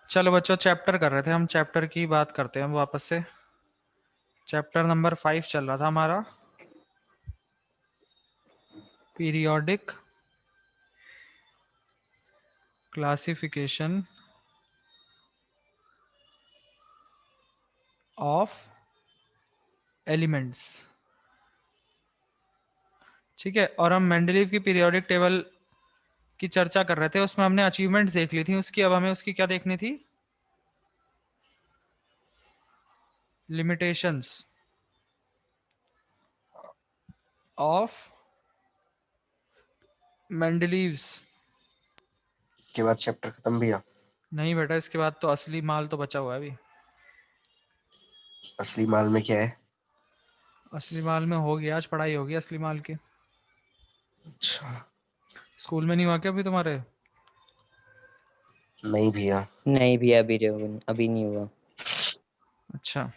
चलो बच्चों, चैप्टर कर रहे थे हम, चैप्टर की बात करते हैं हम वापस से। चैप्टर नंबर 5 चल रहा था हमारा, पीरियोडिक क्लासिफिकेशन ऑफ एलिमेंट्स। ठीक है, और हम मेंडलीव की पीरियोडिक टेबल की चर्चा कर रहे थे, उसमें हमने अचीवमेंट्स देख ली थी उसकी। अब हमें उसकी क्या देखनी थी? Limitations of Mendeleev's. इसके बाद चैप्टर खत्म भी है। नहीं बेटा, इसके बाद तो असली माल तो बचा हुआ है अभी। असली माल में क्या है? असली माल में हो गया, आज पढ़ाई होगी असली माल की। अच्छा। स्कूल में नहीं हुआ क्या अभी तुम्हारे? नहीं भैया। नहीं भी अभी अभी नहीं हुआ। अच्छा,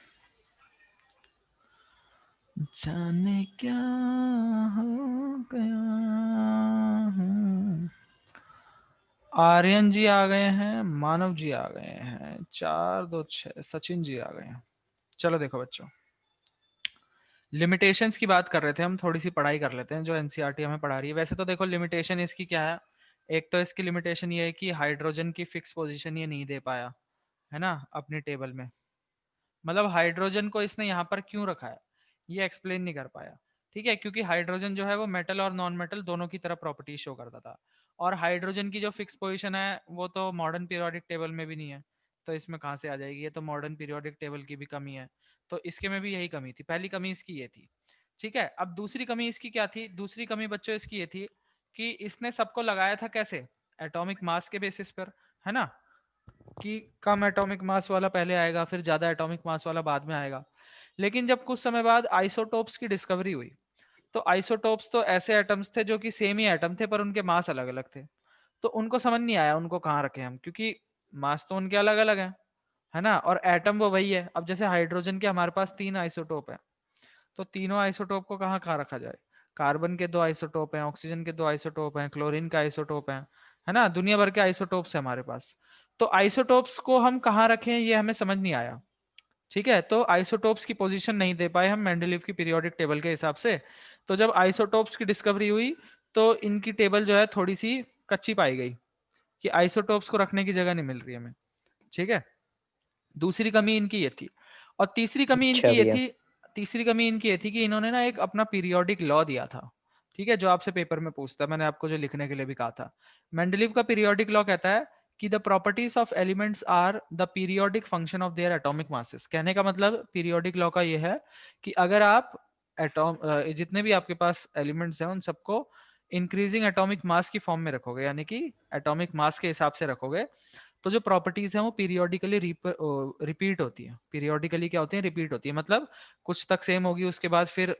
जाने क्या हो गया हूँ। आर्यन जी आ गए हैं, मानव जी आ गए हैं, 4 2 6, सचिन जी आ गए हैं। चलो देखो बच्चों, लिमिटेशंस की बात कर रहे थे हम, थोड़ी सी पढ़ाई कर लेते हैं जो एनसीईआरटी हमें पढ़ा रही है। वैसे तो देखो, लिमिटेशन इसकी क्या है? एक तो इसकी लिमिटेशन ये है कि हाइड्रोजन की फिक्स पोजीशन ये नहीं दे पाया है ना अपनी टेबल में। मतलब हाइड्रोजन को इसने यहाँ पर क्यों रखा है ये एक्सप्लेन नहीं कर पाया। ठीक है, क्योंकि हाइड्रोजन जो है वो मेटल और नॉन मेटल दोनों की तरह प्रॉपर्टी शो करता था, और हाइड्रोजन की जो फिक्स पोजीशन है वो तो मॉडर्न पीरियोडिक टेबल में भी नहीं है, तो इसमें कहाँ से आ जाएगी? ये तो मॉडर्न पीरियोडिक टेबल की भी कमी है, तो इसके में भी यही कमी थी। पहली कमी इसकी ये थी। ठीक है, अब दूसरी कमी इसकी क्या थी? दूसरी कमी बच्चों इसकी ये थी कि इसने सबको लगाया था कैसे? एटॉमिक मास के बेसिस पर, है ना, कि कम एटॉमिक मास वाला पहले आएगा, फिर ज्यादा एटॉमिक मास वाला बाद में आएगा। लेकिन जब कुछ समय बाद आइसोटोप्स की डिस्कवरी हुई, तो आइसोटोप्स तो ऐसे एटम्स थे जो कि सेम ही एटम थे पर उनके मास अलग अलग थे। तो उनको समझ नहीं आया उनको कहाँ रखें हम, क्योंकि मास तो उनके अलग अलग है ना, और एटम वो वही है। अब जैसे हाइड्रोजन के हमारे पास 3 आइसोटोप है, तो तीनों आइसोटोप को कहाँ कहाँ रखा जाए? कार्बन के 2 आइसोटोप हैं, ऑक्सीजन के 2 आइसोटोप हैं, क्लोरीन का आइसोटोप है ना, दुनिया भर के आइसोटोप्स है हमारे पास। तो आइसोटोप्स को हम कहाँ रखें ये हमें समझ नहीं आया। ठीक है, तो आइसोटोप्स की पोजीशन नहीं दे पाए हम मेंडलीव की पीरियोडिक टेबल के हिसाब से। तो जब आइसोटोप्स की डिस्कवरी हुई, तो इनकी टेबल जो है थोड़ी सी कच्ची पाई गई कि आइसोटोप्स को रखने की जगह नहीं मिल रही हमें। ठीक है, दूसरी कमी इनकी ये थी। और तीसरी कमी अच्छा इनकी ये भैया। थी, तीसरी कमी इनकी ये थी कि इन्होंने ना एक अपना पीरियोडिक लॉ दिया था। ठीक है, जो आपसे पेपर में पूछता है, मैंने आपको जो लिखने के लिए भी कहा था। मेंडलीव का पीरियोडिक लॉ कहता है कि the properties of elements are the periodic function of their atomic masses. कहने का मतलब पीरियोडिक लॉ का ये है कि अगर आप एटॉम जितने भी आपके पास एलिमेंट्स हैं उन सबको इंक्रीजिंग एटॉमिक मास की फॉर्म में रखोगे, यानी कि एटॉमिक मास के हिसाब से रखोगे, तो जो प्रॉपर्टीज हैं वो पीरियोडिकली रिपीट होती है। पीरियोडिकली क्या होती है? रिपीट होती है, मतलब कुछ तक सेम होगी, उसके बाद फिर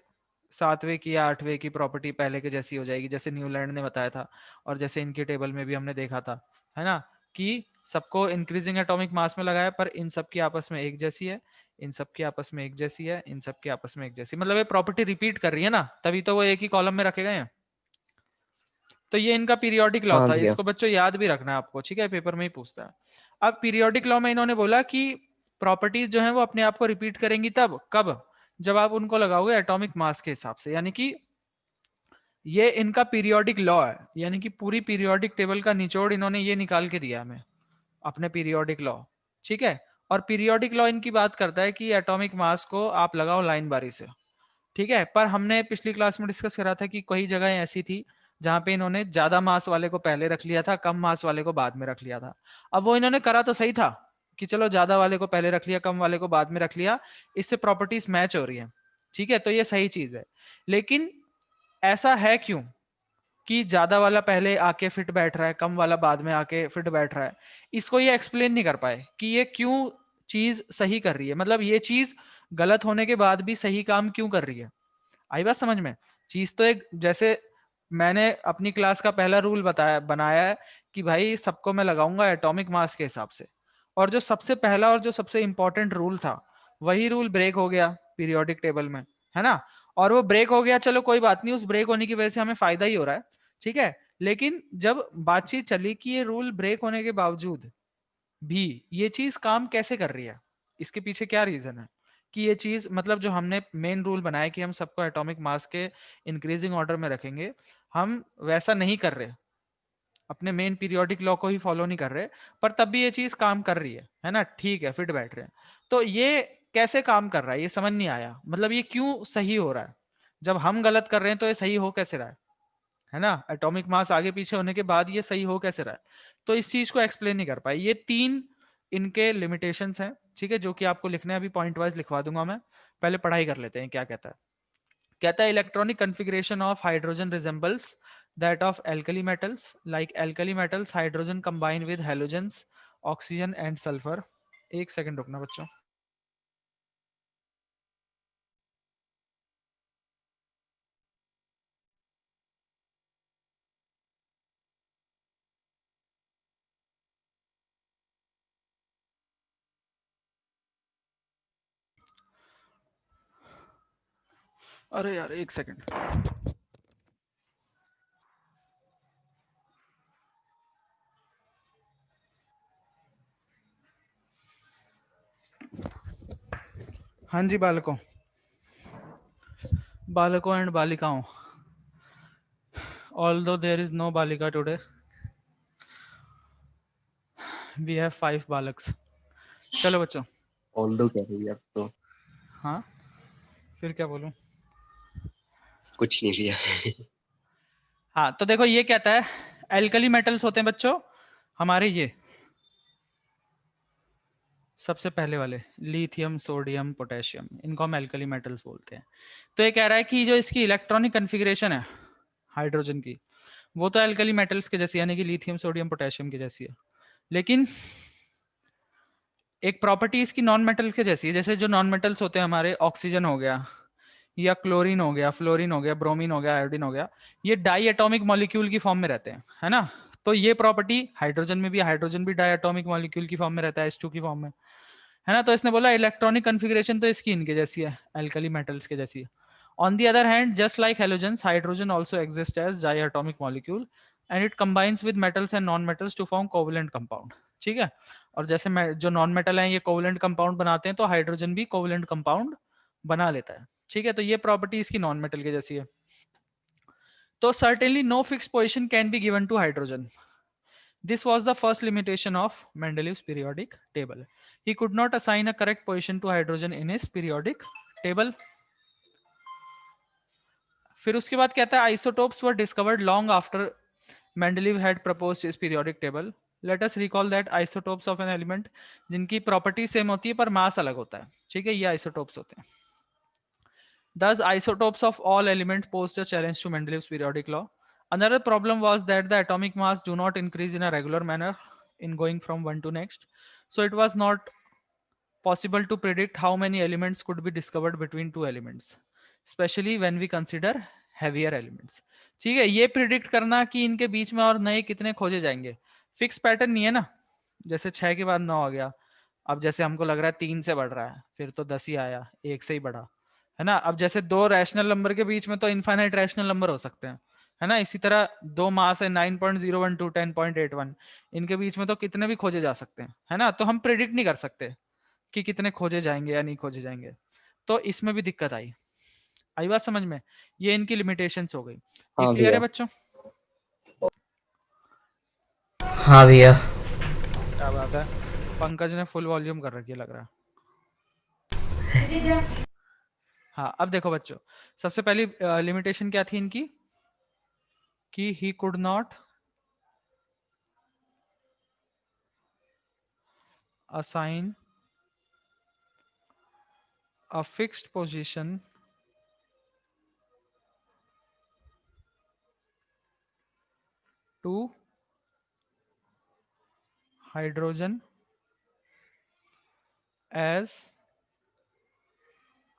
7वें की या 8वें की प्रॉपर्टी पहले के जैसी हो जाएगी, जैसे न्यूलैंड ने बताया था और जैसे इनके टेबल में भी हमने देखा था, है ना, कि सबको इंक्रीजिंग एटॉमिक मास में लगाया पर इन सब की आपस में एक जैसी है, इन सब की आपस में एक जैसी है, इन सब की आपस में एक जैसी, मतलब ये प्रॉपर्टी रिपीट कर रही है ना, तभी तो वो एक ही कॉलम में रखे गए हैं। तो ये इनका पीरियोडिक लॉ हाँ था, भैया। इसको बच्चों याद भी रखना है आपको। ठीक है, पेपर में ही पूछता है। अब पीरियोडिक लॉ में इन्होंने बोला कि प्रॉपर्टीज जो है वो अपने आप को रिपीट करेंगी तब कब? जब आप उनको लगाओगे एटॉमिक मास के हिसाब से, यानी कि ये इनका पीरियोडिक लॉ है, यानी कि पूरी पीरियोडिक टेबल का निचोड़ इन्होंने ये निकाल के दिया हमें, अपने पीरियोडिक लॉ। ठीक है, और पीरियोडिक लॉ इनकी बात करता है कि एटॉमिक मास को आप लगाओ लाइन बारी से। ठीक है, पर हमने पिछली क्लास में डिस्कस करा था कि कई जगह ऐसी थी जहां पे इन्होंने ज्यादा मास वाले को पहले रख लिया था, कम मास वाले को बाद में रख लिया था। अब वो इन्होंने करा तो सही था कि चलो ज्यादा वाले को पहले रख लिया, कम वाले को बाद में रख लिया, इससे प्रॉपर्टीज मैच हो रही है। ठीक है, तो ये सही चीज है। लेकिन ऐसा है क्यों कि ज्यादा वाला पहले आके फिट बैठ रहा है, कम वाला बाद में आके फिट बैठ रहा है? इसको ये एक्सप्लेन नहीं कर पाए कि ये क्यों चीज सही कर रही है, मतलब ये चीज गलत होने के बाद भी सही काम क्यों कर रही है। आई बात समझ में? चीज तो एक, जैसे मैंने अपनी क्लास का पहला रूल बताया बनाया है कि भाई सबको मैं लगाऊंगा एटॉमिक मास के हिसाब से, और जो सबसे पहला और जो सबसे इंपॉर्टेंट रूल था वही रूल ब्रेक हो गया पीरियोडिक टेबल में, है ना। और वो ब्रेक हो गया, चलो कोई बात नहीं, उस ब्रेक होने की वजह से हमें फायदा ही हो रहा है। ठीक है, लेकिन जब बातचीत चली कि ये रूल ब्रेक होने के बावजूद भी ये चीज काम कैसे कर रही है, इसके पीछे क्या रीजन है कि ये चीज, मतलब जो हमने मेन रूल बनाया कि हम सबको एटॉमिक मास के इंक्रीजिंग ऑर्डर में रखेंगे, हम वैसा नहीं कर रहे, अपने मेन पीरियोडिक लॉ को ही फॉलो नहीं कर रहे, पर तब भी ये चीज काम कर रही है ना, ठीक है, फिट बैठ रहे हैं। तो ये कैसे काम कर रहा है ये समझ नहीं आया, मतलब ये क्यों सही हो रहा है, जब हम गलत कर रहे हैं तो ये सही हो कैसे रहा है ना, एटॉमिक मास आगे पीछे होने के बाद ये सही हो कैसे रहा है। तो इस चीज को एक्सप्लेन नहीं कर पाए। ये 3 इनके लिमिटेशंस हैं, ठीक है, जो कि आपको लिखने हैं, अभी पॉइंट वाइज लिखवा दूंगा मैं, पहले पढ़ाई कर लेते हैं क्या कहता है। कहता है electronic configuration of hydrogen resembles that of alkali metals, like alkali metals hydrogen combine with halogens oxygen and sulphur. एक सेकंड रुकना बच्चों। अरे यार एक सेकंड। हाँ जी बालकों, बालकों एंड बालिकाओं, although there is no balika today, we have 5 balaks। चलो बच्चों। ऑल दो कह रही है अब तो। हाँ फिर क्या बोलूं। कुछ नहीं लिया। हाँ तो देखो ये कहता है एल्कली मेटल्स होते हैं बच्चों हमारे, ये सबसे पहले वाले लिथियम सोडियम पोटेशियम, इनको हम एल्कली मेटल्स बोलते हैं। तो ये कह रहा है कि जो इसकी इलेक्ट्रॉनिक कन्फिग्रेशन है हाइड्रोजन की, वो तो एल्कली मेटल्स के जैसी, यानी कि लिथियम सोडियम पोटेशियम की जैसी है, लेकिन एक प्रॉपर्टी इसकी नॉन मेटल के जैसी है। जैसे जो नॉन मेटल्स होते हैं हमारे, ऑक्सीजन हो गया या क्लोरीन हो गया, फ्लोरीन हो गया, ब्रोमीन हो गया, आयोडीन हो गया, ये डाई एटॉमिक मॉलिक्यूल की फॉर्म में रहते हैं, है ना। तो ये प्रॉपर्टी हाइड्रोजन में भी, हाइड्रोजन भी डाई एटॉमिक मॉलिक्यूल की फॉर्म में रहता है, H2 की फॉर्म में, है ना। तो इसने बोला इलेक्ट्रॉनिक कन्फिग्रेशन तो इसकी इनके जैसी है, एल्कली मेटल्स के जैसी है। On the other hand, just like halogens, hydrogen also exist as diatomic molecule and it combines with metals and non metals to form covalent compound, ठीक है। और जैसे जो नॉन मेटल है ये कोवलेंट कंपाउंड बनाते हैं, तो हाइड्रोजन भी कोवलेंट कंपाउंड बना लेता है, ठीक है। तो ये प्रॉपर्टी इसकी नॉन मेटल के जैसी है। तो certainly no fixed position can be given to hydrogen. This was the first limitation of Mendeleev's periodic table. He could not assign a correct position to hydrogen in his periodic table. फिर उसके बाद कहता है isotopes were discovered long after Mendeleev had proposed his periodic table. Let us recall that isotopes of an element जिनकी property same होती है पर मास अलग होता है, ठीक है, ये isotopes होते हैं। Thus, isotopes of all elements posed a challenge to Mendeleev's periodic law. Another problem was that the atomic mass do not increase in a regular manner in going from one to next. So it was not possible to predict how many elements could be discovered between two elements, especially when we consider heavier elements. ठीक है, ये predict करना कि इनके बीच में और नए कितने खोजे जाएंगे, फिक्स पैटर्न नहीं है ना। जैसे 6 के बाद 9 आ गया, अब जैसे हमको लग रहा है 3 से बढ़ रहा है, फिर तो 10 ही आया, 1 से ही बढ़ा, है ना। अब जैसे दो रैशनल नंबर के बीच में तो इनफाइनाइट रैशनल नंबर हो सकते हैं, है ना। इसी तरह दो मास है 9.01 टू 10.81, इनके बीच में तो कितने भी खोजे जा सकते हैं, है ना। तो हम प्रिडिक्ट नहीं कर सकते कि कितने खोजे जाएंगे या नहीं खोजे जाएंगे। तो इसमें भी दिक्कत आई। आई बात समझ में, ये इनकी लिमिटेशंस हो गई। ये हाँ क्लियर है भैया। बच्चों? हाँ भैया। क्या बात है, पंकज ने फुल वॉल्यूम कर रखी है लग रहा है। हाँ अब देखो बच्चों, सबसे पहली लिमिटेशन क्या थी इनकी कि he could not assign a fixed position to hydrogen as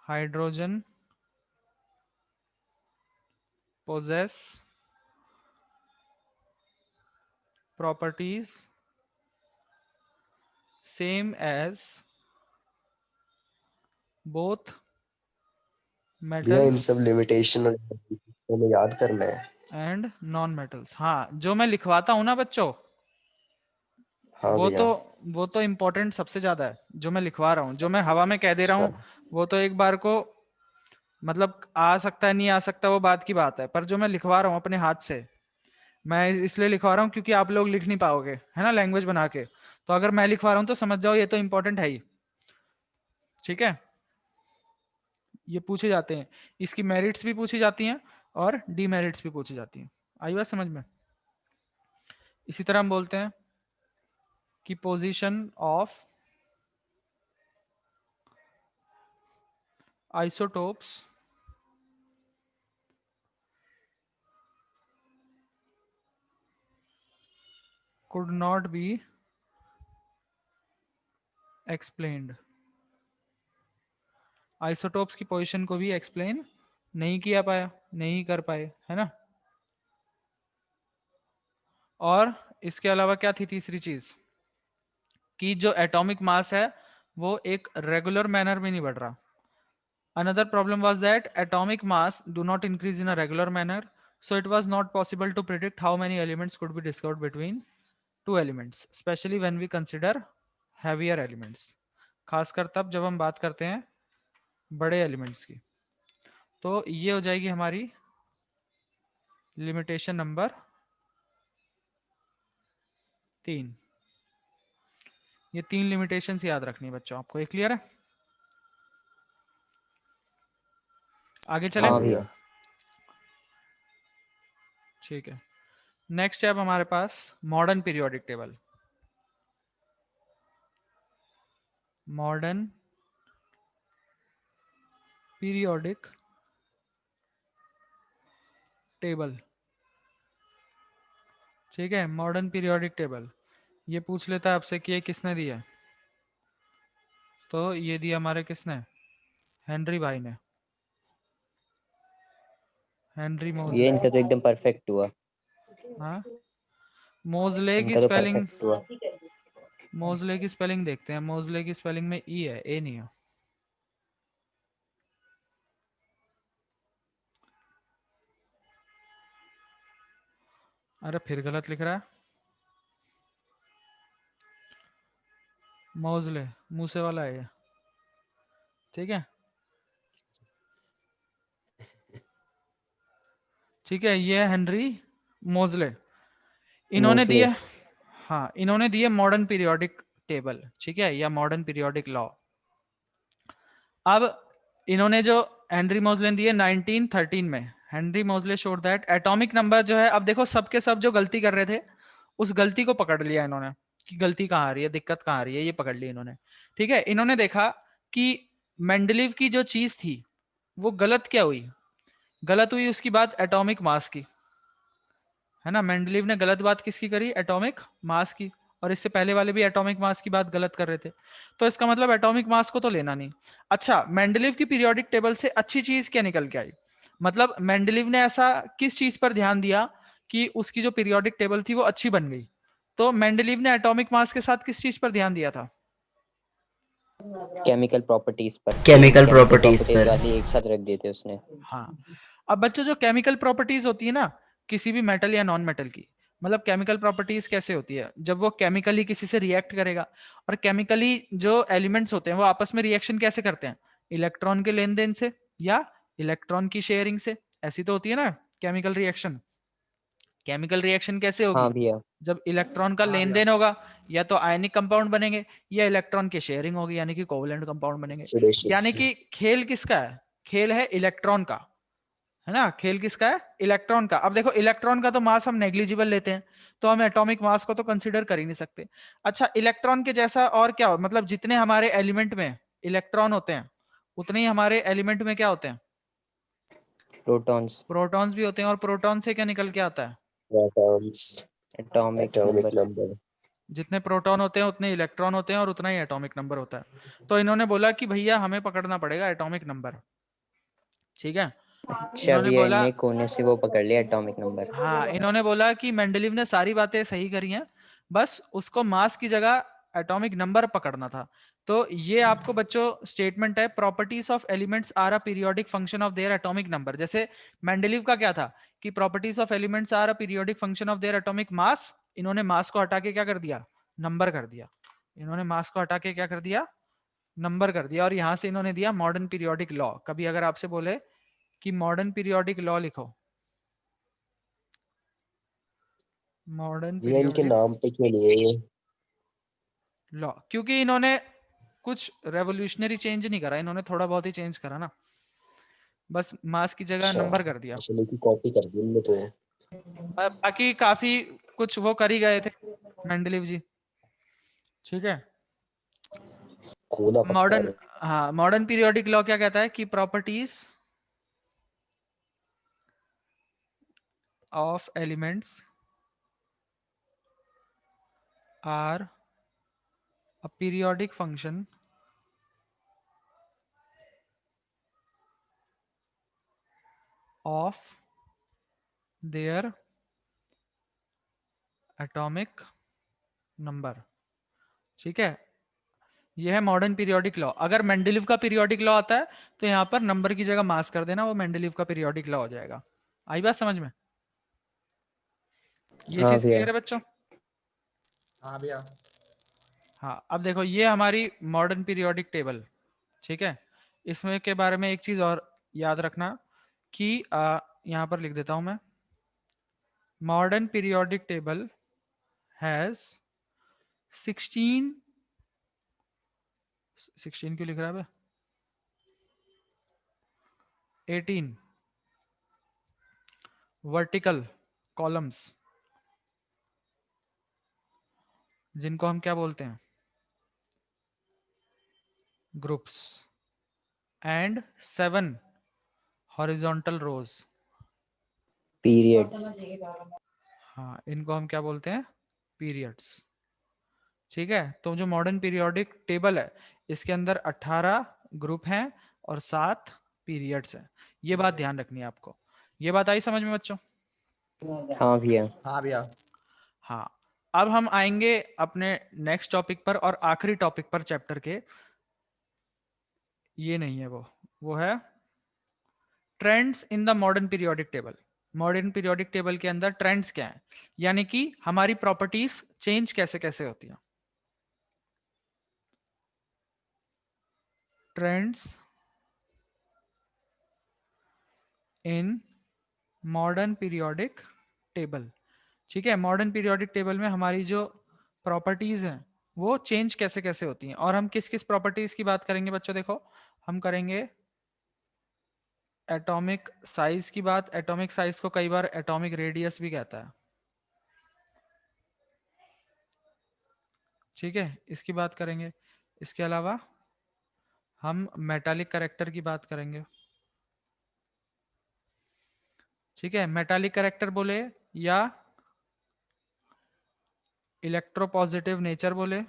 hydrogen possess properties same as both भैया इन metals सब लिमिटेशन और हमें याद करना है। and non metals। हाँ जो मैं लिखवाता हूं ना बच्चों, हाँ वो तो भैया। वो तो इम्पोर्टेंट सबसे ज्यादा है जो मैं लिखवा रहा हूँ, जो मैं हवा में कह दे रहा हूँ वो तो एक बार को मतलब आ सकता है नहीं आ सकता वो बात की बात है, पर जो मैं लिखवा रहा हूँ अपने हाथ से, मैं इसलिए लिखवा रहा हूँ क्योंकि आप लोग लिख नहीं पाओगे, है ना, लैंग्वेज बना के। तो अगर मैं लिखवा रहा हूँ तो समझ जाओ ये तो इंपॉर्टेंट है ही, ठीक है। ये पूछे जाते हैं, इसकी मेरिट्स भी पूछी जाती हैं और डीमेरिट्स भी पूछी जाती हैं। आई बात समझ में। इसी तरह हम बोलते हैं कि position of isotopes could not be explained। Isotopes की पोजीशन को भी एक्सप्लेन नहीं किया पाया, नहीं कर पाए, है ना। और इसके अलावा क्या थी तीसरी चीज, कि जो एटॉमिक मास है वो एक रेगुलर मैनर में नहीं बढ़ रहा। Another problem was that atomic mass do not increase in a regular manner, so it was not possible to predict how many elements could be discovered between two elements, especially when we consider heavier elements। खासकर तब जब हम बात करते हैं बड़े elements की। तो ये हो जाएगी हमारी लिमिटेशन नंबर 3। ये 3 लिमिटेशंस याद रखनी है बच्चों आपको। ये क्लियर है? आगे चले? हाँ भैया। ठीक है। नेक्स्ट है अब हमारे पास modern periodic table. Modern periodic table, ठीक है। मॉडर्न पीरियोडिक टेबल ये पूछ लेता है आपसे कि ये किसने दिया है, तो ये दिया हमारे किसने, हेनरी भाई ने, हेनरी ये मोजले। इनका तो एकदम परफेक्ट हुआ। हाँ, मोजले की इनका तो स्पेलिंग, परफेक्ट हुआ। मोजले की स्पेलिंग देखते हैं। मोजले की स्पेलिंग में ई है, ए नहीं है। अरे फिर गलत लिख रहा है। मोजले मूसे वाला है ये, ठीक है। ठीक है, ये है हेनरी मोजले। इन्होंने मोस्टली दिए, हाँ इन्होंने दिए मॉडर्न पीरियोडिक टेबल, ठीक है, या मॉडर्न पीरियोडिक लॉ। अब इन्होंने जो हेनरी मोजले ने दिए 1913 में, हेनरी मोजले शोड दैट एटॉमिक नंबर जो है, अब देखो सबके सब जो गलती कर रहे थे उस गलती को पकड़ लिया इन्होंने कि गलती कहाँ आ रही है, दिक्कत कहाँ आ रही है, ये पकड़ लिया इन्होंने, ठीक है। इन्होंने देखा कि मेंडलीव की जो चीज थी वो गलत क्या हुई, गलत हुई उसकी बात एटॉमिक मास की, है ना। मेंडलीव ने गलत बात किसकी करी, एटॉमिक मास की। और इससे पहले वाले भी एटॉमिक मास की बात गलत कर रहे थे, तो इसका मतलब एटॉमिक मास को तो लेना नहीं। अच्छा, मेंडलीव की पीरियोडिक टेबल से अच्छी चीज क्या निकल के आई, मतलब मेंडलीव ने ऐसा किस चीज पर ध्यान दिया कि उसकी जो पीरियोडिक टेबल थी वो अच्छी बन गई। तो मेंडलीव ने एटॉमिक मास के साथ किस चीज पर ध्यान दिया था, केमिकल प्रॉपर्टीज पर, केमिकल प्रॉपर्टीज पर। वाली एक साथ रख दिए थे उसने। हाँ। अब बच्चों जो केमिकल प्रॉपर्टीज होती है ना किसी भी मेटल या नॉन मेटल की, मतलब केमिकल प्रॉपर्टीज कैसे होती है, जब वो केमिकली किसी से रिएक्ट करेगा, और केमिकली जो एलिमेंट्स होते हैं वो आपस में रिएक्शन कैसे करते हैं, इलेक्ट्रॉन के लेन देन से या इलेक्ट्रॉन की शेयरिंग से, ऐसी तो होती है ना केमिकल रिएक्शन। केमिकल रिएक्शन कैसे होगी, हाँ भैया। जब इलेक्ट्रॉन का लेन देन होगा या तो आयनिक कंपाउंड बनेंगे या इलेक्ट्रॉन की शेयरिंग होगी यानी कि कोवलेंट कंपाउंड बनेंगे। यानी कि खेल किसका है, खेल है इलेक्ट्रॉन का, है ना। खेल किसका है, इलेक्ट्रॉन का। अब देखो इलेक्ट्रॉन का तो मास हम नेग्लिजिबल लेते हैं, तो हम एटॉमिक मास को तो कंसीडर कर ही नहीं सकते। अच्छा, इलेक्ट्रॉन के जैसा और क्या हो, मतलब जितने हमारे एलिमेंट में इलेक्ट्रॉन होते हैं उतने ही हमारे एलिमेंट में क्या होते हैं, प्रोटॉन्स। प्रोटॉन्स भी होते हैं। और प्रोटॉन से क्या निकल के आता है, protons, atomic atomic number. Number. जितने प्रोटॉन होते हैं उतने इलेक्ट्रॉन होते हैं और उतना ही एटॉमिक नंबर होता है। तो इन्होंने बोला कि भैया हमें पकड़ना पड़ेगा एटॉमिक नंबर, ठीक है। अच्छा इन्होंने भैया, बोला, इनने कोने से वो पकड़ लिया एटॉमिक नंबर। हाँ इन्होंने बोला कि मेंडलीव ने सारी बातें सही करी हैं, बस उसको मास की जगह एटॉमिक नंबर पकड़ना था। तो ये आपको बच्चों स्टेटमेंट है, properties of elements are a periodic function of their atomic number. जैसे मेंडलीव का क्या था कि properties of elements are a periodic function of their atomic mass, इन्होंने मास को हटा के क्या कर दिया, नंबर कर दिया। इन्होंने मास को हटा के क्या कर दिया, नंबर कर दिया, और यहां से इन्होंने दिया मॉडर्न पीरियोडिक लॉ। कभी अगर आपसे बोले कि मॉडर्न पीरियोडिक लॉ लिखो, मॉडर्न भैया इनके पीरियोडिक नाम पे क्यों नहीं है ये? लॉ, क्योंकि इन्होंने कुछ रेवोल्यूशनरी चेंज नहीं करा, इन्होंने थोड़ा बहुत ही चेंज करा ना, बस मास की जगह अच्छा, नंबर कर दिया। असली की कॉपी कर दी इनने तो ये। बाकी काफी कुछ वो कर ही गए थे मेंडलीव जी। ठीक है, खूना पक्का मॉडर्न, है। हाँ मॉडर्न पीरियोडिक लॉ क्या कहता है कि properties of elements are a periodic function of their atomic number. ठीक है, यह है मॉडर्न पीरियोडिक लॉ। अगर मेंडलीव का पीरियोडिक लॉ आता है तो यहाँ पर नंबर की जगह मास कर देना, वो मेंडलीव का पीरियोडिक लॉ हो जाएगा। आई बात समझ में? ये हाँ चीज भैया। क्लियर है बच्चों? हाँ भैया। हाँ, अब देखो ये हमारी मॉडर्न पीरियोडिक टेबल। ठीक है, इसमें के बारे में एक चीज और याद रखना कि यहाँ पर लिख देता हूं मैं, मॉडर्न पीरियोडिक टेबल हैज 16, 16 क्यों लिख रहा है, 18 वर्टिकल कॉलम्स, जिनको हम क्या बोलते हैं, groups, and 7 horizontal rows. Periods. हाँ, इनको हम क्या बोलते हैं, पीरियड्स। ठीक है, तो जो मॉडर्न पीरियोडिक टेबल है इसके अंदर 18 ग्रुप हैं और 7 पीरियड्स हैं। ये बात ध्यान रखनी है आपको। ये बात आई समझ में बच्चों? हाँ भैया। हाँ भैया। हाँ, अब हम आएंगे अपने नेक्स्ट टॉपिक पर और आखिरी टॉपिक पर चैप्टर के। ये नहीं है वो है trends in the modern periodic table. Modern periodic table के अंदर ट्रेंड्स क्या है, यानी कि हमारी प्रॉपर्टीज चेंज कैसे कैसे होती हैं। Trends in modern periodic table. ठीक है, मॉडर्न पीरियोडिक टेबल में हमारी जो प्रॉपर्टीज हैं वो चेंज कैसे कैसे होती हैं, और हम किस किस प्रॉपर्टीज की बात करेंगे बच्चों। देखो, हम करेंगे एटॉमिक साइज की बात। एटॉमिक साइज को कई बार एटॉमिक रेडियस भी कहता है। ठीक है, इसकी बात करेंगे। इसके अलावा हम मेटालिक कैरेक्टर की बात करेंगे। ठीक है, मेटालिक कैरेक्टर बोले या इलेक्ट्रोपॉजिटिव नेचर बोले।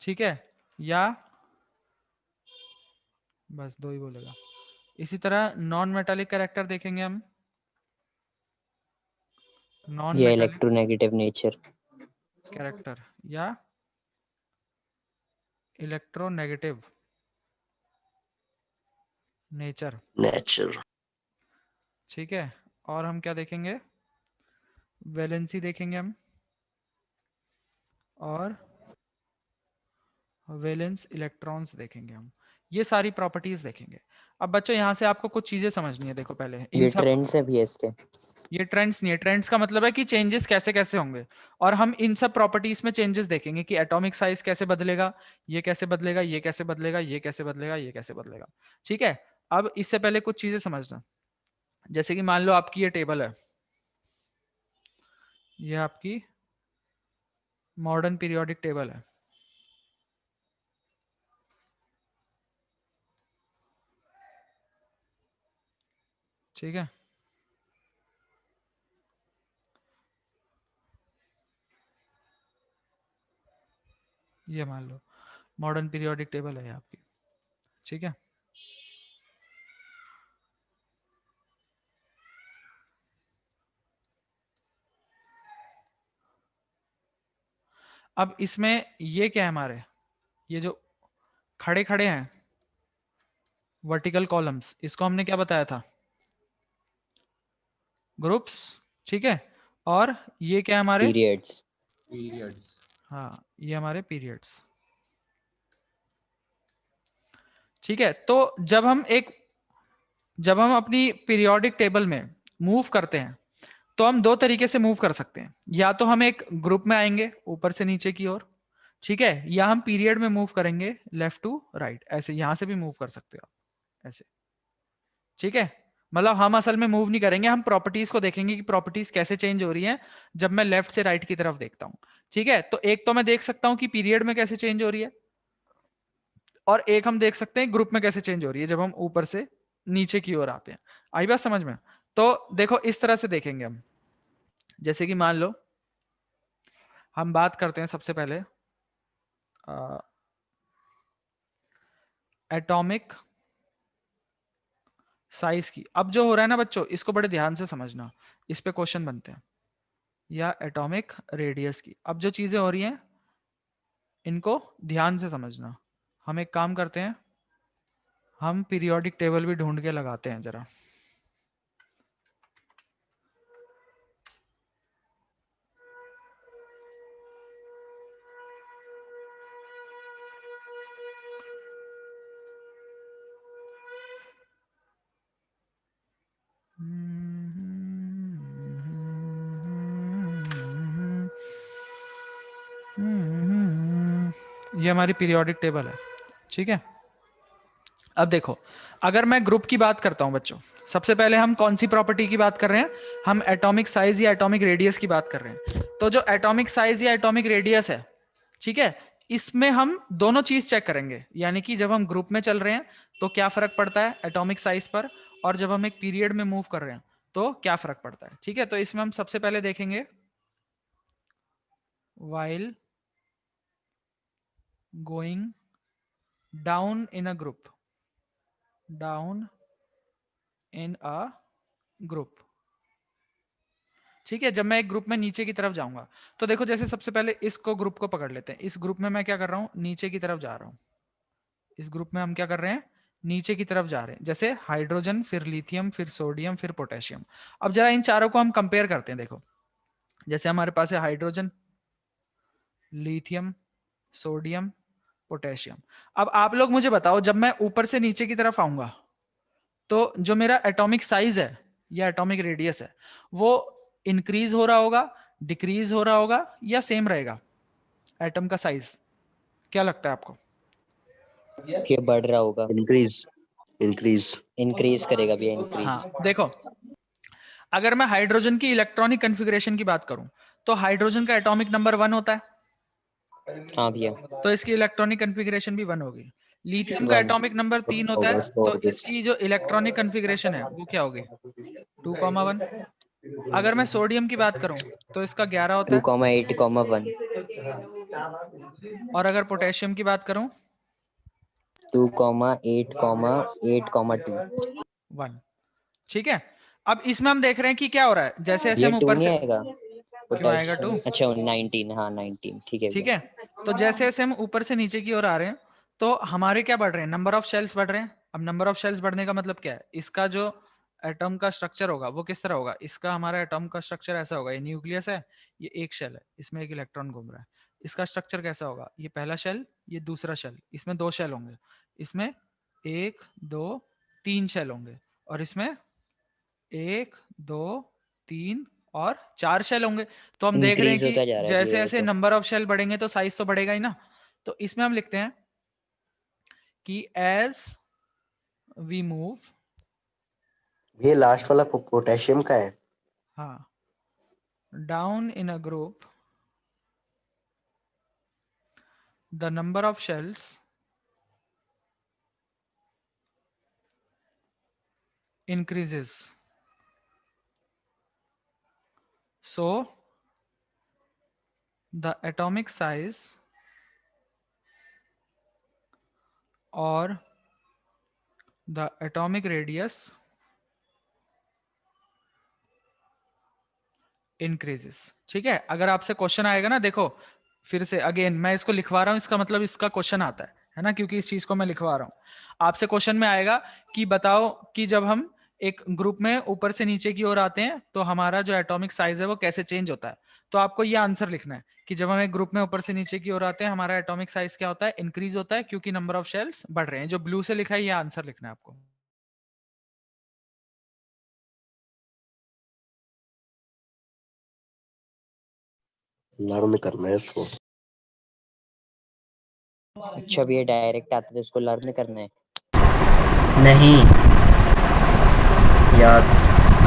ठीक है, या बस दो ही बोलेगा। इसी तरह नॉन मेटालिक कैरेक्टर देखेंगे हम, नॉन या मेटालिक इलेक्ट्रोनेगेटिव नेचर। कैरेक्टर या इलेक्ट्रोनेगेटिव नेचर। नेचर। ठीक है, और हम क्या देखेंगे, वैलेंसी देखेंगे हम, और वैलेंस इलेक्ट्रॉन्स देखेंगे हम। ये सारी प्रॉपर्टीज देखेंगे। अब बच्चों यहाँ से आपको कुछ चीजें समझनी है। देखो, पहले इन ये सब, ट्रेंड्स है भैया इसके। ये ट्रेंड्स नहीं है, ट्रेंड्स का मतलब है कि चेंजेस कैसे कैसे होंगे, और हम इन सब प्रॉपर्टीज में चेंजेस देखेंगे कि एटॉमिक साइज कैसे बदलेगा, ये कैसे बदलेगा, ये कैसे बदलेगा, ये कैसे बदलेगा, ये कैसे बदलेगा। ठीक है, अब इससे पहले कुछ चीजें समझना। जैसे कि मान लो आपकी ये टेबल है, ये आपकी मॉडर्न पीरियोडिक टेबल है। ठीक है, ये मान लो मॉडर्न पीरियोडिक टेबल है आपकी। ठीक है, अब इसमें ये क्या है, हमारे ये जो खड़े खड़े हैं वर्टिकल कॉलम्स, इसको हमने क्या बताया था, ग्रुप्स। ठीक है, और ये क्या है हमारे, periods. पीरियड्स। हाँ ये हमारे पीरियड्स। ठीक है, तो जब हम अपनी पीरियोडिक टेबल में मूव करते हैं तो हम दो तरीके से मूव कर सकते हैं। या तो हम एक ग्रुप में आएंगे ऊपर से नीचे की ओर, ठीक है, या हम पीरियड में मूव करेंगे लेफ्ट टू राइट, ऐसे यहां से भी मूव कर सकते हो आप ऐसे। ठीक है, मतलब हम असल में मूव नहीं करेंगे, हम प्रॉपर्टीज को देखेंगे कि प्रॉपर्टीज कैसे चेंज हो रही हैं जब मैं लेफ्ट से राइट की तरफ देखता हूं। ठीक है, तो एक तो मैं देख सकता हूं कि पीरियड में कैसे चेंज हो रही है, और एक हम देख सकते हैं ग्रुप में कैसे चेंज हो रही है जब हम ऊपर से नीचे की ओर आते हैं। आई बात समझ में? तो देखो इस तरह से देखेंगे हम, जैसे कि मान लो हम बात करते हैं सबसे पहले एटॉमिक साइज की। अब जो हो रहा है ना बच्चों, इसको बड़े ध्यान से समझना, इस पे क्वेश्चन बनते हैं। या एटॉमिक रेडियस की अब जो चीजें हो रही हैं इनको ध्यान से समझना। हम एक काम करते हैं, हम पीरियोडिक टेबल भी ढूंढ के लगाते हैं जरा। ये हमारी पीरियोडिक टेबल है। ठीक है, अब देखो अगर मैं ग्रुप की बात करता हूं बच्चों, सबसे पहले हम कौन सी प्रॉपर्टी की बात कर रहे हैं, हम एटॉमिक साइज या एटॉमिक रेडियस की बात कर रहे हैं। तो जो एटॉमिक साइज या एटॉमिक रेडियस है, ठीक है, इसमें हम दोनों चीज चेक करेंगे, यानी कि जब हम ग्रुप में चल रहे हैं तो क्या फर्क पड़ता है एटॉमिक साइज पर, और जब हम एक पीरियड में मूव कर रहे हैं तो क्या फर्क पड़ता है। ठीक है, तो इसमें हम सबसे पहले देखेंगे while going down in a group, down in a group। ठीक है, जब मैं एक ग्रुप में नीचे की तरफ जाऊंगा तो देखो, जैसे सबसे पहले इसको ग्रुप को पकड़ लेते हैं। इस ग्रुप में मैं क्या कर रहा हूं, नीचे की तरफ जा रहा हूं। इस ग्रुप में हम क्या कर रहे हैं, नीचे की तरफ जा रहे हैं, जैसे हाइड्रोजन, फिर लिथियम, फिर सोडियम, फिर पोटेशियम। अब जरा इन चारों को हम कंपेयर करते हैं। देखो जैसे हमारे पास है हाइड्रोजन, लिथियम, सोडियम, पोटेशियम। अब आप लोग मुझे बताओ, जब मैं ऊपर से नीचे की तरफ आऊंगा तो जो मेरा एटॉमिक साइज है या एटॉमिक रेडियस है वो इंक्रीज हो रहा होगा, डिक्रीज हो रहा होगा, या सेम रहेगा एटम का साइज? क्या लगता है आपको? ये बढ़ रहा होगा, इंक्रीज इंक्रीज इंक्रीज करेगा भैया, इंक्रीज। हाँ देखो, अगर मैं हाइड्रोजन की इलेक्ट्रॉनिक कॉन्फ़िगरेशन की बात करूं तो हाइड्रोजन का एटॉमिक नंबर 1 होता है, हाँ भैया, तो इसकी इलेक्ट्रॉनिक कॉन्फ़िगरेशन भी 1 होगी। लिथियम का 1। एटॉमिक नंबर 3 होता होगा है, इसका तो और कुछ। इसकी जो इलेक्ट्रॉनिक कॉन्फ़िगरेशन है वो क्या होगी, 2,1। अगर मैं सोडियम की बात करूं तो इसका 11 होता है, 2,8,1। और अगर पोटेशियम की बात करूं 2,8,8,2। 1। ठीक है, अब इसमें हम देख रहे हैं कि क्या हो रहा है, जैसे जैसे ये हम 2 ऊपर नहीं से, आएगा क्यों आएगा पोटेशियम? 2? अच्छा 19, हाँ 19, ठीक है ठीक भैया। है, तो जैसे जैसे हम ऊपर से नीचे की ओर आ रहे हैं तो हमारे क्या बढ़ रहे हैं, नंबर ऑफ शेल्स बढ़ रहे हैं। अब नंबर ऑफ शेल्स बढ़ने का मतलब क्या है, इसका जो एटम का स्ट्रक्चर होगा वो किस तरह होगा, इसका हमारा एटम का स्ट्रक्चर ऐसा होगा, ये न्यूक्लियस है, ये एक शेल है, इसमें एक इलेक्ट्रॉन घूम रहा है। इसका स्ट्रक्चर कैसा होगा, ये पहला शेल, ये दूसरा शेल, इसमें 2 शेल होंगे, इसमें 1 2 3 शेल होंगे, और इसमें 1 2 3 और 4 शेल होंगे। तो हम देख रहे हैं इंक्रीज कि होता जा रहा है जैसे भैया ये जैसे तो। नंबर ऑफ शेल बढ़ेंगे तो साइज तो बढ़ेगा ही ना। तो इसमें हम लिखते हैं कि एज वी मूव, ये लास्ट वाला पोटेशियम का है। हाँ, down in a group, the number of shells increases, so the atomic size or the atomic radius increases। ठीक है, अगर आपसे क्वेश्चन आएगा ना, देखो फिर से अगेन मैं इसको लिखवा रहा हूं, इसका मतलब इसका क्वेश्चन आता है ना, क्योंकि इस चीज को मैं लिखवा रहा हूं। आपसे क्वेश्चन में आएगा कि बताओ कि जब हम एक ग्रुप में ऊपर से नीचे की ओर आते हैं तो हमारा जो एटॉमिक साइज है वो कैसे चेंज होता है। तो आपको ये आंसर लिखना है कि जब हम एक ग्रुप में ऊपर से नीचे की ओर आते हैं हमारा एटॉमिक साइज क्या होता है, इंक्रीज होता है, क्योंकि नंबर ऑफ शेल्स बढ़ रहे हैं। जो ब्लू से लिखा है ये आंसर लिखना है आपको। लर्न करना है इसको। अच्छा भैया डायरेक्ट आता है तो उसको लर्न करना है। नहीं यार,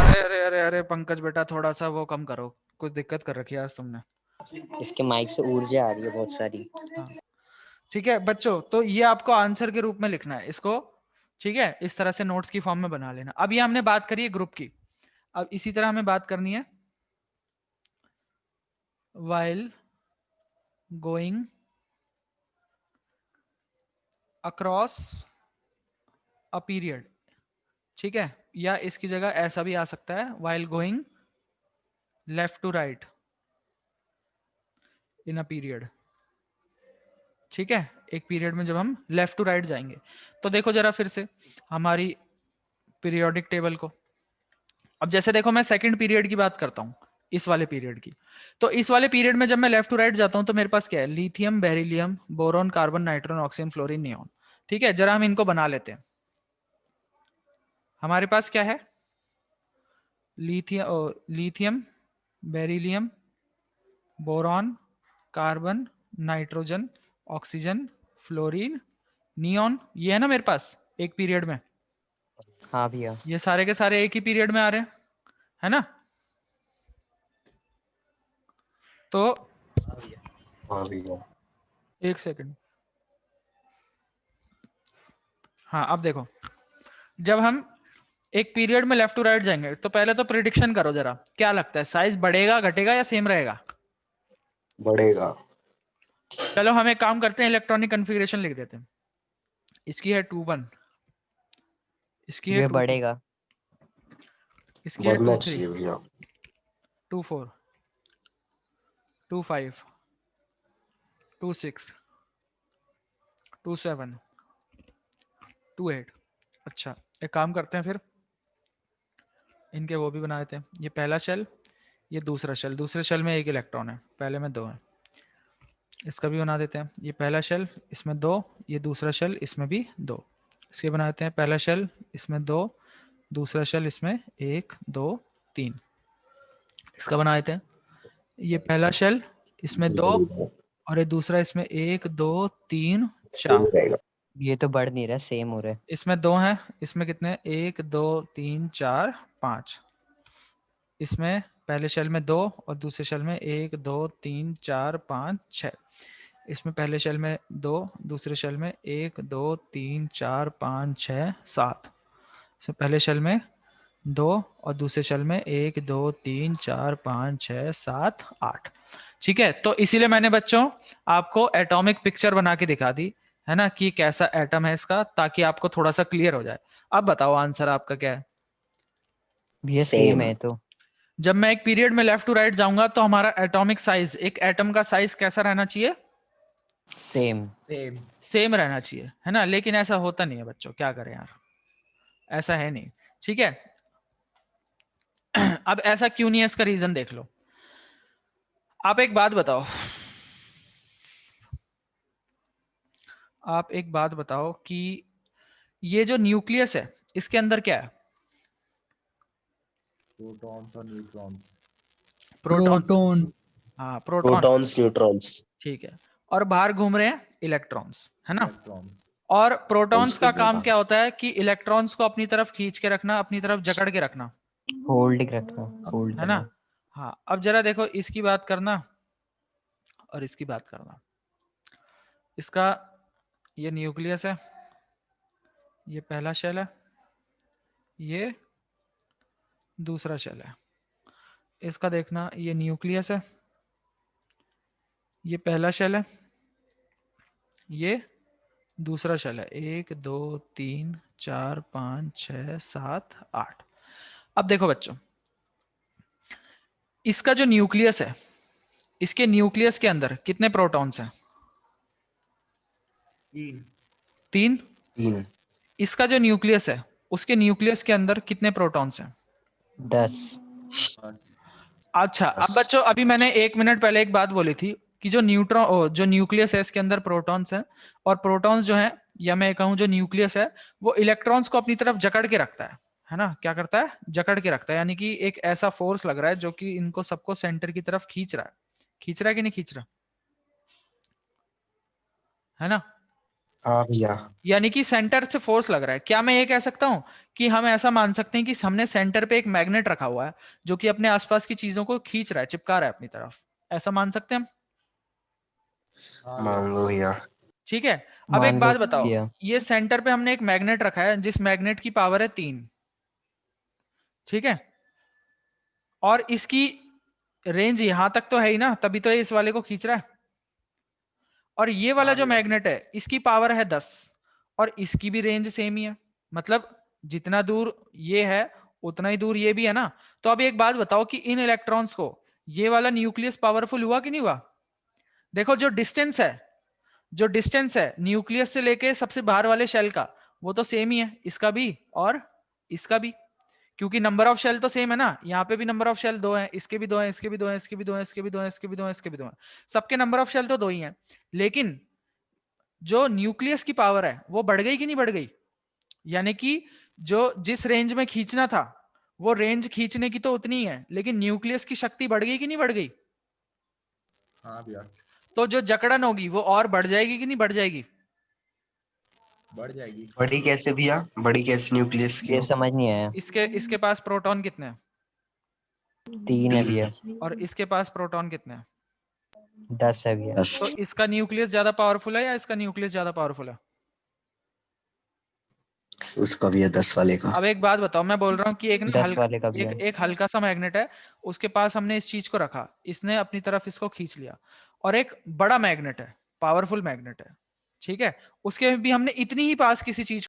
अरे अरे अरे अरे पंकज बेटा थोड़ा सा वो कम करो, कुछ दिक्कत कर रखी है आज तुमने। इसके माइक से ऊर्जा आ रही है बहुत सारी। हाँ ठीक है बच्चों, तो ये आपको आंसर के रूप में लिखना है इसको, ठीक है। इस तरह से नोट्स की फॉर्म में बना लेना। अब ये हमने बात करी है ग्रुप की, अब इसी तरह हमें बात करनी है while going across a period, ठीक है। या इसकी जगह ऐसा भी आ सकता है while going left to right in a period, ठीक है। एक पीरियड में जब हम लेफ्ट टू राइट जाएंगे तो देखो जरा फिर से हमारी पीरियोडिक टेबल को। अब जैसे देखो मैं सेकंड पीरियड की बात करता हूं, इस वाले पीरियड की। तो इस वाले पीरियड में जब मैं लेफ्ट टू राइट जाता हूं तो मेरे पास क्या है, lithium, beryllium, boron, carbon, nitrogen, oxygen, fluorine, neon, ठीक है। जरा हम इनको बना लेते हैं। हमारे पास क्या है, lithium, beryllium, boron, carbon, nitrogen, oxygen, fluorine, neon, ये है ना मेरे पास एक पीरियड में। हाँ भैया। ये सारे के सारे एक ही पीरियड में आ रहे हैं, है ना। तो हाँ भैया। एक सेकंड, हाँ अब देखो जब हम एक पीरियड में लेफ्ट टू राइट जाएंगे तो पहले तो प्रिडिक्शन करो जरा, क्या लगता है साइज बढ़ेगा घटेगा या सेम रहेगा। बढ़ेगा। चलो हम एक काम करते हैं, इलेक्ट्रॉनिक कॉन्फ़िगरेशन लिख देते हैं। इसकी है 2 1, इसकी है ये 2 2, बढ़ेगा। इसकी है बढ़ना 2 3, चाहिए भैया। 2 4, 2 5, 2 6, 2 7, 2 8। अच्छा एक काम करते हैं फिर, इनके वो भी बना देते हैं। ये पहला शेल, ये दूसरा शेल, दूसरे शेल में एक इलेक्ट्रॉन है, पहले में 2 है। इसका भी बना देते हैं, ये पहला शेल इसमें 2, ये दूसरा शेल इसमें भी 2। इसके बना देते हैं, पहला शेल इसमें 2, दूसरा शेल इसमें 1 2 3। इसका बना देते हैं, ये पहला शेल इसमें 2 और ये दूसरा इसमें 1 2 3 सही 4। रहेगा। ये तो बढ़ नहीं रहा, सेम हो रहा है। इसमें 2 है, इसमें कितने, 1 2 3 4 5। इसमें पहले शेल में 2 और दूसरे शेल में 1 2 3 4 5 6। इसमें पहले शेल में 2, दूसरे शेल में 1 2 3 4 5 6 7। इसमें पहले शेल में 2 और दूसरे शेल में 1 2 3 4 5 6 7 8। ठीक है, तो इसीलिए मैंने बच्चों आपको एटॉमिक पिक्चर बना के दिखा दी है ना, कि कैसा एटम है इसका, ताकि आपको थोड़ा सा क्लियर हो जाए। अब बताओ आंसर आपका क्या है। भैया सेम सेम। है तो। जब मैं एक पीरियड में लेफ्ट टू राइट जाऊंगा तो हमारा एटॉमिक साइज, एक एटम का साइज कैसा रहना चाहिए, सेम। सेम। सेम रहना चाहिए, है ना। लेकिन ऐसा होता नहीं है बच्चों, क्या करें यार, ऐसा है नहीं। ठीक है अब ऐसा क्यों नहीं है, इसका रीजन देख लो। आप एक बात बताओ, आप एक बात बताओ कि ये जो न्यूक्लियस है इसके अंदर क्या है, प्रोटॉन्स और न्यूट्रॉन्स। प्रोटॉन, हाँ प्रोटॉन, प्रोटॉन्स न्यूट्रॉन्स। ठीक है। और बाहर घूम रहे हैं इलेक्ट्रॉन्स, है ना। इलेक्ट्रॉन्स। और प्रोटॉन्स उसके का काम बाद क्या होता है कि इलेक्ट्रॉन्स को अपनी तरफ खींच के रखना, अपनी तरफ जकड़ के रखना, होल्ड रखना, होल्ड है ना। करना। हाँ अब जरा देखो इसकी बात करना और इसकी बात करना। इसका ये न्यूक्लियस है, ये पहला शेल है, ये दूसरा शेल है। इसका देखना, ये न्यूक्लियस है, ये पहला शेल है, ये दूसरा शेल है। 1 2 3 4 5 6 7 8। अब देखो बच्चों, इसका जो न्यूक्लियस है, इसके न्यूक्लियस के अंदर कितने प्रोटॉन्स हैं, 3। 3। 3। इसका जो न्यूक्लियस है उसके न्यूक्लियस के अंदर कितने प्रोटॉन्स हैं? 10। अच्छा, अब 10। बच्चों अभी मैंने 1 मिनट पहले एक बात बोली थी कि जो जो न्यूक्लियस है इसके अंदर प्रोटॉन्स हैं, और प्रोटॉन्स जो हैं, या मैं कहूं जो न्यूक्लियस है वो इलेक्ट्रॉन्स को अपनी तरफ जकड़ के रखता है ना? क्या करता है? जकड़ के रखता है, यानी कि एक ऐसा फोर्स लग रहा है जो कि इनको सबको सेंटर की तरफ खींच रहा है कि नहीं खींच रहा है ना? हाँ भैया। यानी कि सेंटर से फोर्स लग रहा है। क्या मैं ये कह सकता हूं कि हम ऐसा मान सकते हैं कि हमने सेंटर पे एक मैग्नेट रखा हुआ है जो कि अपने आसपास की चीजों को खींच रहा है, चिपका रहा है अपनी तरफ? ऐसा मान सकते हैं हम? हाँ मान लो भैया। ठीक है। अब एक मान बात लो बताओ, भैया। ये सेंटर पे हमने एक मैग्नेट रखा है जिस मैग्नेट की पावर है 3, ठीक है, और इसकी रेंज यहां तक तो है ही ना, तभी तो ये इस वाले को खींच रहा है। और ये वाला हाँ जो भैया। मैग्नेट है इसकी पावर है 10, और इसकी भी रेंज सेम ही है, मतलब जितना दूर ये है उतना ही दूर ये भी है ना। तो अब एक बात बताओ कि इन इलेक्ट्रॉन्स को ये वाला न्यूक्लियस पावरफुल हुआ कि नहीं हुआ? देखो जो डिस्टेंस है न्यूक्लियस से लेके सबसे बाहर वाले शेल का, वो तो सेम ही है, इसका भी और इसका भी, क्योंकि नंबर ऑफ शेल तो सेम है ना। यहाँ पे भी नंबर ऑफ शेल 2 हैं, इसके भी 2 हैं, इसके भी 2 हैं, इसके भी 2 हैं, इसके भी 2 हैं, इसके भी 2 हैं, इसके भी 2 हैं, सबके नंबर ऑफ शेल तो 2 ही हैं। लेकिन जो न्यूक्लियस की पावर है वो बढ़ गई कि नहीं बढ़ गई? यानी कि जो जिस रेंज में खींचना था वो रेंज खींचने की तो उतनी ही है, लेकिन न्यूक्लियस की शक्ति बढ़ गई कि नहीं बढ़ गई? हाँ भैया। तो जो जकड़न होगी वो और बढ़ जाएगी कि नहीं बढ़ जाएगी? बढ़ जाएगी। बड़ी कैसे भैया? बड़ी कैसे न्यूक्लियस की ये हो? समझ नहीं आया। इसके पास प्रोटॉन कितने हैं? 3 है भैया। और इसके पास प्रोटॉन कितने हैं? 10 है भैया। 10। तो इसका न्यूक्लियस ज्यादा पावरफुल है या इसका न्यूक्लियस ज्यादा पावरफुल है? उसका भी है 10 वाले का। अब एक बात बताओ, मैं बोल रहा हूँ कि एक ना 10 वाले का भी है। एक हल्का सा मैग्नेट है, उसके पास हमने इस चीज को रखा, इसने अपनी तरफ इसको खींच लिया, और एक बड़ा मैग्नेट है, पावरफुल मैग्नेट है, ठीक है, उसके भी हमने इतनी ही पास किसी चीज